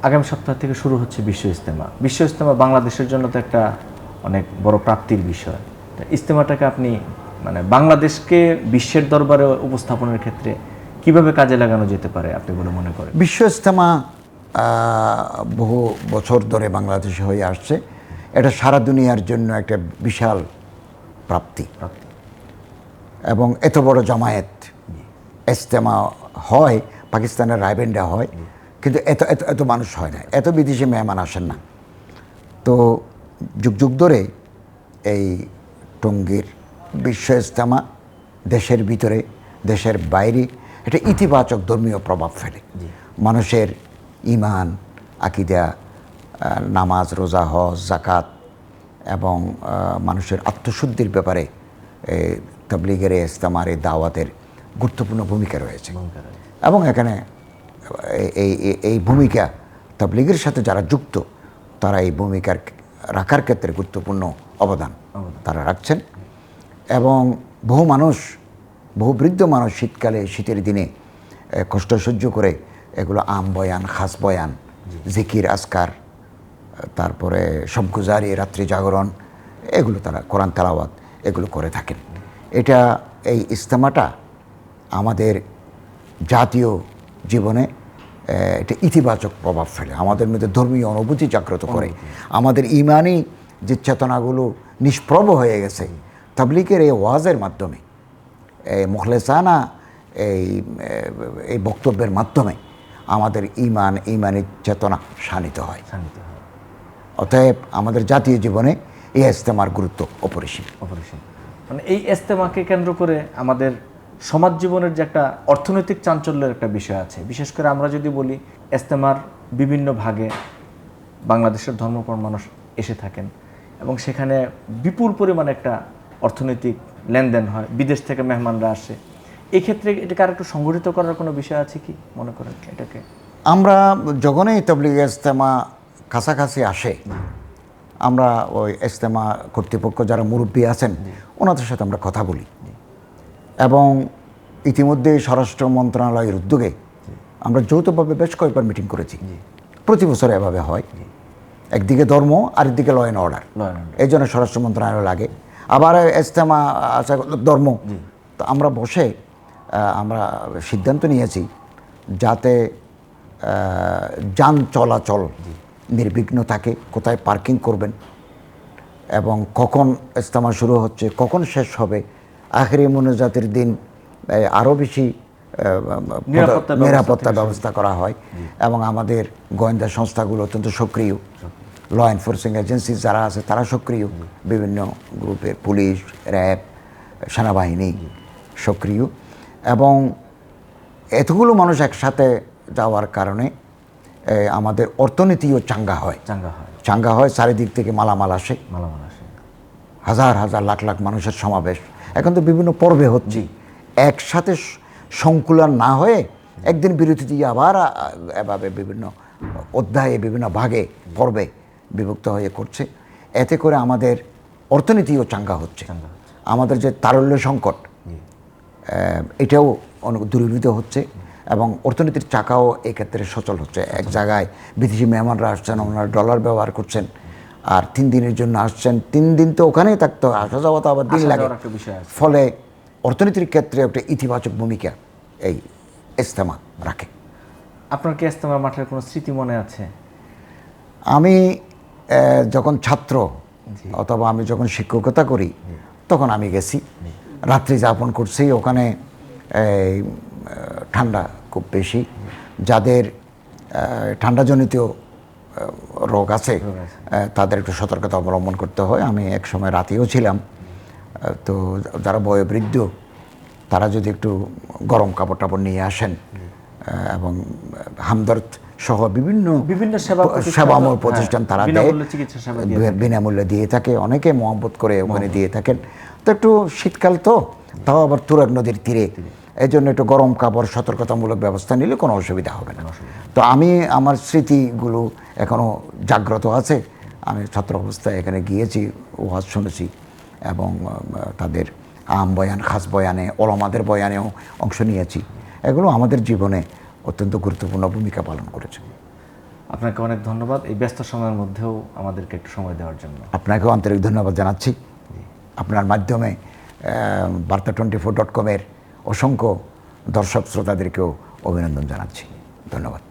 আগামী সপ্তাহ থেকে শুরু হচ্ছে বিশ্ব ইজতেমা। বিশ্ব ইজতেমা বাংলাদেশের জন্য তো একটা অনেক বড় প্রাপ্তির বিষয়। তা ইজতেমাটাকে আপনি মানে বাংলাদেশকে বিশ্বের দরবারে উপস্থাপনের ক্ষেত্রে কিভাবে কাজে লাগানো যেতে পারে আপনি বলে মনে করেন? বিশ্ব ইজতেমা বহু বছর ধরে বাংলাদেশে হয়ে আসছে। এটা সারা দুনিয়ার জন্য একটা বিশাল প্রাপ্তি। এবং এত বড় জামায়াত ইজতেমা হয়, পাকিস্তানের রায়বেন্ডা হয়, কিন্তু এত এত এত মানুষ হয় না, এত বিদেশি মেহমান আসেন না। তো যুগ যুগ ধরে এই টঙ্গীর বিশ্ব ইজতেমা দেশের ভিতরে দেশের বাইরে এটা ইতিবাচক ধর্মীয় প্রভাব ফেলে। মানুষের ঈমান, আকীদা, নামাজ, রোজা, হজ, যাকাত এবং মানুষের আত্মশুদ্ধির ব্যাপারে তাবলীগের ইজতেমার এই দাওয়াতের গুরুত্বপূর্ণ ভূমিকা রয়েছে। এবং এখানে এই ভূমিকা তাবলীগের সাথে যারা যুক্ত তারা এই ভূমিকার রাখার ক্ষেত্রে গুরুত্বপূর্ণ অবদান তারা রাখছেন। এবং বহু বৃদ্ধ মানুষ শীতকালে, শীতের দিনে কষ্ট সহ্য করে এগুলো আম বয়ান, খাস বয়ান, জিকির, আজকার, তারপরে সবগুজারি, রাত্রি জাগরণ, এগুলো তারা কোরআন তেলাওয়াত এগুলো করে থাকেন। এই ইজতেমাটা আমাদের জাতীয় জীবনে এটা ইতিবাচক প্রভাব ফেলে, আমাদের মধ্যে ধর্মীয় অনুভূতি জাগ্রত করে। আমাদের ইমানি যে চেতনাগুলো নিষ্প্রভ হয়ে গেছে তাবলীগের এই ওয়াজের মাধ্যমে, মুখলেসানা এই বক্তব্যের মাধ্যমে আমাদের ইমানি চেতনা শানিত হয়। অতএব আমাদের জাতীয় জীবনে এই ইজতেমার গুরুত্ব অপরিসীম। মানে এই ইজতেমাকে কেন্দ্র করে আমাদের সমাজ জীবনের যে একটা অর্থনৈতিক চাঞ্চল্যের একটা বিষয় আছে। বিশেষ করে আমরা যদি বলি ইজতেমার বিভিন্ন ভাগে বাংলাদেশের ধর্মপ্রাণ মানুষ এসে থাকেন এবং সেখানে বিপুল পরিমাণে একটা অর্থনৈতিক লেনদেন হয়, বিদেশ থেকে মেহমানরা আসে। এই ক্ষেত্রে এটাকে আর একটু সংগঠিত করার কোনো বিষয় আছে কি মনে করেন? এটাকে আমরা যখনই তাবলীগ ইজতেমা কাছাকাছি আসে, আমরা ওই ইজতেমা কর্তৃপক্ষ যারা মুরব্বী আছেন ওনাদের সাথে আমরা কথা বলি। এবং ইতিমধ্যে স্বরাষ্ট্র মন্ত্রণালয়ের উদ্যোগে আমরা যৌথভাবে বেশ কয়েকবার মিটিং করেছি। প্রতি বছর এভাবে হয়, একদিকে ধর্ম আরেকদিকে ল অ্যান্ড অর্ডার, এই জন্য স্বরাষ্ট্র মন্ত্রণালয় লাগে। আবার ইজতেমা আছে ধর্ম, তো আমরা বসে আমরা সিদ্ধান্ত নিয়েছি যাতে যান চলাচল নির্বিঘ্ন থাকে, কোথায় পার্কিং করবেন এবং কখন ইজতেমা শুরু হচ্ছে, কখন শেষ হবে, আখেরি মোনাজাতের দিন আরও বেশি নিরাপত্তা ব্যবস্থা করা হয়। এবং আমাদের গোয়েন্দা সংস্থাগুলো অত্যন্ত সক্রিয়, ল এনফোর্সিং এজেন্সি যারা আছে তারা সক্রিয়, বিভিন্ন গ্রুপের পুলিশ, র্যাব, সেনাবাহিনী সক্রিয়। এবং এতগুলো মানুষ একসাথে যাওয়ার কারণে আমাদের অর্থনীতিও চাঙ্গা হয়। চারিদিক থেকে মালামাল আসে, হাজার হাজার লাখ লাখ মানুষের সমাবেশ। এখন তো বিভিন্ন পর্বে হচ্ছে, একসাথে সংকুলন না হয়ে একদিন বিরতি দিয়ে আবার এভাবে বিভিন্ন অধ্যায়ে, বিভিন্ন ভাগে, পর্বে বিভক্ত হয়ে করছে। এতে করে আমাদের অর্থনীতিও চাঙ্গা হচ্ছে। আমাদের যে তারল্য সংকট এটাও অনেক দূরীভূত হচ্ছে এবং অর্থনীতির চাকাও এক্ষেত্রে সচল হচ্ছে। এক জায়গায় বিদেশি মেহমানরা আসছেন, ওনারা ডলার ব্যবহার করছেন, আর 3 দিনের জন্য আসছেন, 3 দিন তো ওখানেই থাকতে হয়, আসা যাওয়া তো আবার দিন লাগে। ফলে অর্থনীতির ক্ষেত্রে একটা ইতিবাচক ভূমিকা এই ইজতেমা রাখে। আপনার কি ইজতেমা মাঠের কোনো স্মৃতি মনে আছে? আমি যখন ছাত্র অথবা আমি যখন শিক্ষকতা করি তখন আমি গেছি, রাত্রি যাপন করছি ওখানে। ঠান্ডা খুব বেশি, যাদের ঠান্ডাজনিত রোগ আছে তাদের একটু সতর্কতা অবলম্বন করতে হয়। আমি এক সময় রাতেও ছিলাম, তো যারা বয়োবৃদ্ধ তারা যদি একটু গরম কাপড় টাপড় নিয়ে আসেন এবং হামদর্দ সহ বিভিন্ন সেবামূলক প্রতিষ্ঠান তারা দেয়, বিনামূল্যে দিয়ে থাকে, অনেকে মহব্বত করে ওখানে দিয়ে থাকেন। তো একটু শীতকাল তো, তাও আবার তুরাগ নদীর তীরে, এই জন্য একটু গরম কাপড়, সতর্কতামূলক ব্যবস্থা নিলে কোনো অসুবিধা হবে না। তো আমার স্মৃতিগুলো এখনও জাগ্রত আছে। আমি ছাত্র অবস্থায় এখানে গিয়েছি, ওয়াজ শুনেছি এবং তাদের আম বয়ান, খাস বয়ানে, ওলামাদের বয়ানেও অংশ নিয়েছি। এগুলো আমাদের জীবনে অত্যন্ত গুরুত্বপূর্ণ ভূমিকা পালন করেছে। আপনাকে অনেক ধন্যবাদ এই ব্যস্ত সময়ের মধ্যেও আমাদেরকে একটু সময় দেওয়ার জন্য। আপনাকেও আন্তরিক ধন্যবাদ জানাচ্ছি। আপনার মাধ্যমে বার্তা24.com-এর অসংখ্য দর্শক শ্রোতাদেরকেও অভিনন্দন জানাচ্ছি। ধন্যবাদ।